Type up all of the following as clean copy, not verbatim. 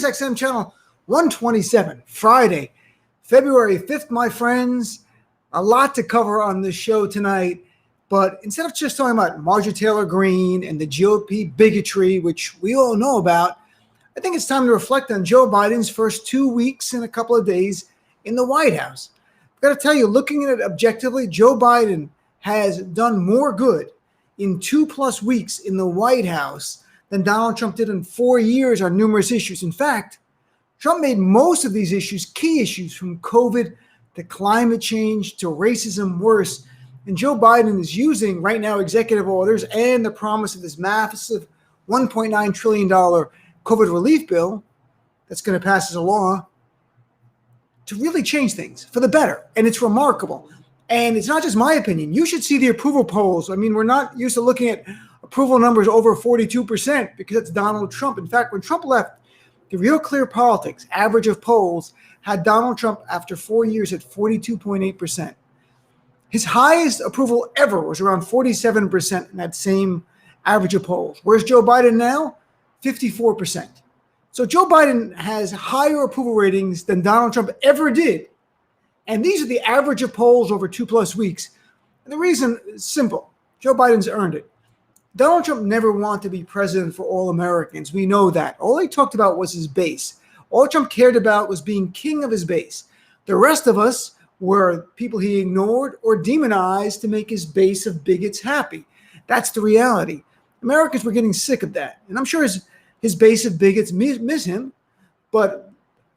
SiriusXM channel 127, Friday, February 5th, my friends. A lot to cover on this show tonight, but instead of just talking about Marjorie Taylor Greene and the GOP bigotry, which we all know about, I think it's time to reflect on Joe Biden's first 2 weeks and a couple of days in the White House. I've got to tell you, looking at it objectively, Joe Biden has done more good in 2+ weeks in the White House than Donald Trump did in 4 years on numerous issues. In fact, Trump made most of these issues key issues, from COVID to climate change to racism, worse. And Joe Biden is using right now executive orders and the promise of this massive $1.9 trillion COVID relief bill that's going to pass as a law to really change things for the better. And it's remarkable. And it's not just my opinion. You should see the approval polls. I mean, we're not used to looking at approval numbers over 42% because it's Donald Trump. In fact, when Trump left, the Real Clear Politics average of polls had Donald Trump after 4 years at 42.8%. His highest approval ever was around 47% in that same average of polls. Where's Joe Biden now? 54%. So Joe Biden has higher approval ratings than Donald Trump ever did. And these are the average of polls over 2+ weeks. And the reason is simple. Joe Biden's earned it. Donald Trump never wanted to be president for all Americans. We know that. All he talked about was his base. All Trump cared about was being king of his base. The rest of us were people he ignored or demonized to make his base of bigots happy. That's the reality. Americans were getting sick of that. And I'm sure his base of bigots miss him. But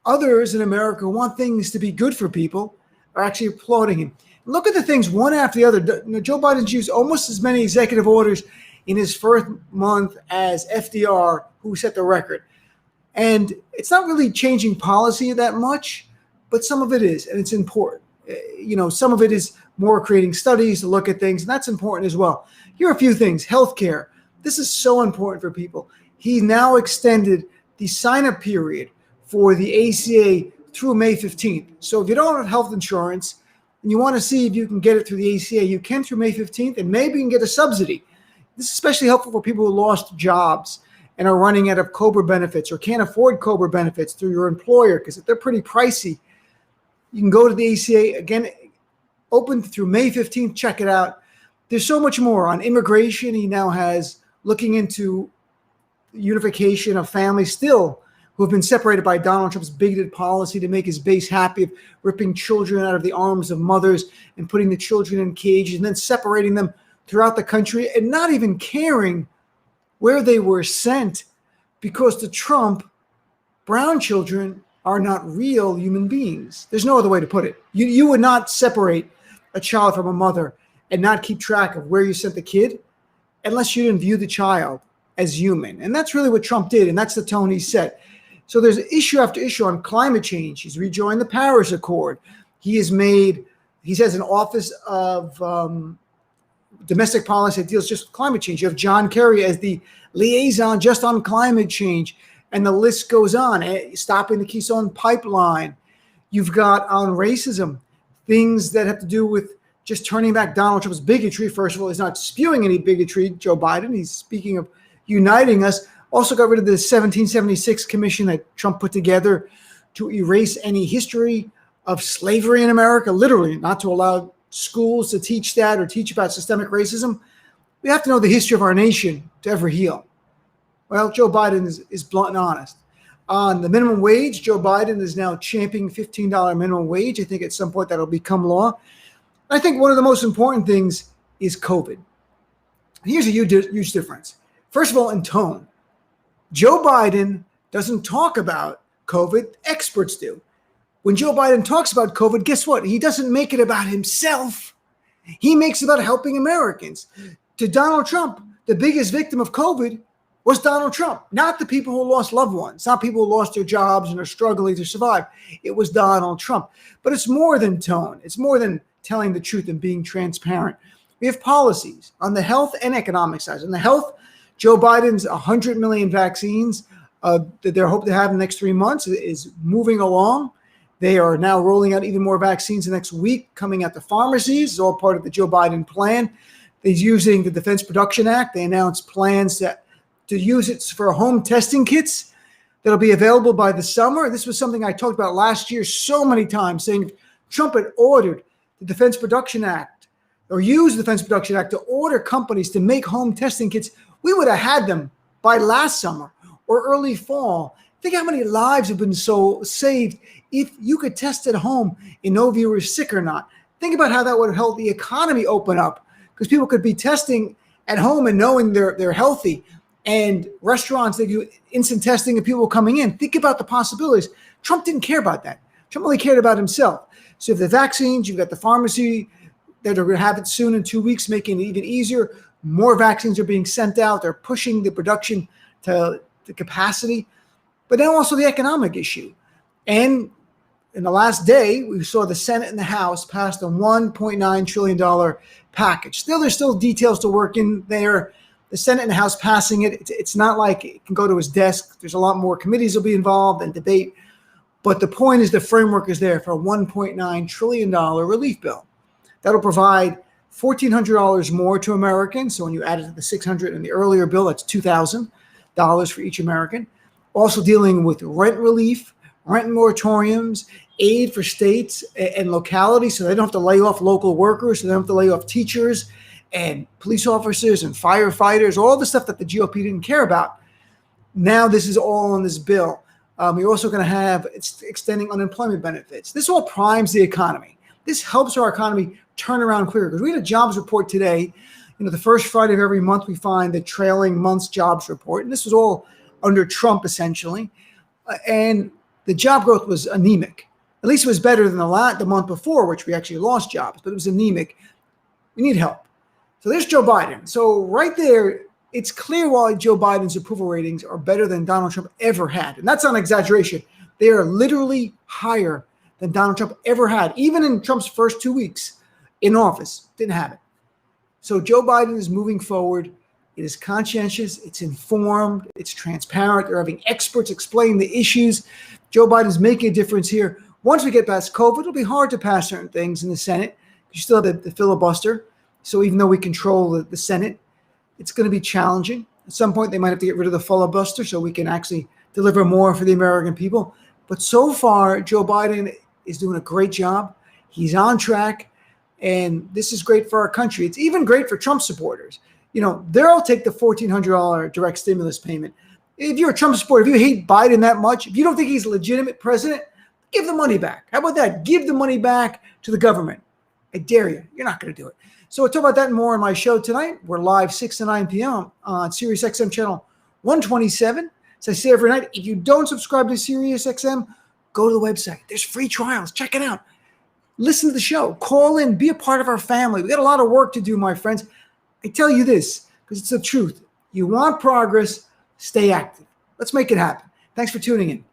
others in America who want things to be good for people are actually applauding him. Look at the things one after the other. Joe Biden's used almost as many executive orders in his first month as FDR, who set the record. And it's not really changing policy that much, but some of it is, and it's important. Some of it is more creating studies to look at things, and that's important as well. Here are a few things. Healthcare. This is so important for people. He now extended the sign-up period for the ACA through May 15th. So if you don't have health insurance and you want to see if you can get it through the ACA, you can through May 15th, and maybe you can get a subsidy. This is especially helpful for people who lost jobs and are running out of COBRA benefits or can't afford COBRA benefits through your employer because they're pretty pricey. You can go to the ACA, again, open through May 15th, check it out. There's so much more. On immigration, he now has looking into unification of families still who have been separated by Donald Trump's bigoted policy to make his base happy, of ripping children out of the arms of mothers and putting the children in cages and then separating them throughout the country and not even caring where they were sent, because to Trump, brown children are not real human beings. There's no other way to put it. You would not separate a child from a mother and not keep track of where you sent the kid unless you didn't view the child as human. And that's really what Trump did, and that's the tone he set. So there's issue after issue on climate change. He's rejoined the Paris Accord. He has an office of domestic policy that deals just with climate change. You have John Kerry as the liaison just on climate change, and the list goes on. Stopping the Keystone Pipeline. You've got on racism, things that have to do with just turning back Donald Trump's bigotry. First of all, he's not spewing any bigotry, Joe Biden. He's speaking of uniting us. Also got rid of the 1776 commission that Trump put together to erase any history of slavery in America, literally, not to allow schools to teach that or teach about systemic racism. We have to know the history of our nation to ever heal. Well, Joe Biden is blunt and honest. On the minimum wage, Joe Biden is now championing $15 minimum wage. I think at some point that'll become law. I think one of the most important things is COVID. Here's a huge difference. First of all, in tone. Joe Biden doesn't talk about COVID. Experts do. When Joe Biden talks about COVID, guess what? He doesn't make it about himself. He makes it about helping Americans. To Donald Trump, the biggest victim of COVID was Donald Trump, not the people who lost loved ones, not people who lost their jobs and are struggling to survive. It was Donald Trump. But it's more than tone. It's more than telling the truth and being transparent. We have policies on the health and economic side. On the health, Joe Biden's 100 million vaccines that they're hoping to have in the next 3 months is moving along. They are now rolling out even more vaccines the next week, coming out to pharmacies. It's all part of the Joe Biden plan. He's using the Defense Production Act. They announced plans to use it for home testing kits. that'll be available by the summer. This was something I talked about last year so many times, saying Trump had ordered the Defense Production Act or used the Defense Production Act to order companies to make home testing kits. We would have had them by last summer or early fall. Think how many lives have been so saved if you could test at home and know if you were sick or not. Think about how that would have helped the economy open up, because people could be testing at home and knowing they're healthy. And restaurants, they do instant testing of people coming in. Think about the possibilities. Trump didn't care about that. Trump only cared about himself. So if the vaccines, you've got the pharmacy that are going to have it soon in 2 weeks, making it even easier. More vaccines are being sent out. They're pushing the production to the capacity. But then also the economic issue. And in the last day, we saw the Senate and the House pass a $1.9 trillion package. There's still details to work in there. The Senate and the House passing it, it's not like it can go to his desk. There's a lot more committees will be involved and debate. But the point is the framework is there for a $1.9 trillion relief bill. That'll provide $1,400 more to Americans. So when you add it to the $600 in the earlier bill, that's $2,000 for each American. Also dealing with rent relief, rent moratoriums, aid for states and localities so they don't have to lay off local workers, so they don't have to lay off teachers and police officers and firefighters, all the stuff that the GOP didn't care about. Now this is all on this bill. You're also going to have extending unemployment benefits. This all primes the economy. This helps our economy turn around quicker, because we had a jobs report today. The first Friday of every month, we find the trailing month's jobs report. And this was all under Trump, essentially. And the job growth was anemic. At least it was better than the month before, which we actually lost jobs, but it was anemic. We need help. So there's Joe Biden. So right there, it's clear why Joe Biden's approval ratings are better than Donald Trump ever had. And that's not an exaggeration. They are literally higher than Donald Trump ever had. Even in Trump's first 2 weeks in office, didn't have it. So Joe Biden is moving forward. It is conscientious. It's informed. It's transparent. They're having experts explain the issues. Joe Biden's making a difference here. Once we get past COVID, it'll be hard to pass certain things in the Senate. You still have the filibuster. So even though we control the Senate, it's going to be challenging. At some point, they might have to get rid of the filibuster so we can actually deliver more for the American people. But so far, Joe Biden is doing a great job. He's on track. And this is great for our country. It's even great for Trump supporters. They'll take the $1,400 direct stimulus payment. If you're a Trump supporter, if you hate Biden that much, if you don't think he's a legitimate president, give the money back. How about that? Give the money back to the government. I dare you. You're not going to do it. So we'll talk about that and more on my show tonight. We're live 6 to 9 p.m. on Sirius XM channel 127. As I say every night, if you don't subscribe to Sirius XM, go to the website. There's free trials. Check it out. Listen to the show. Call in. Be a part of our family. We got a lot of work to do, my friends. I tell you this because it's the truth. You want progress, stay active. Let's make it happen. Thanks for tuning in.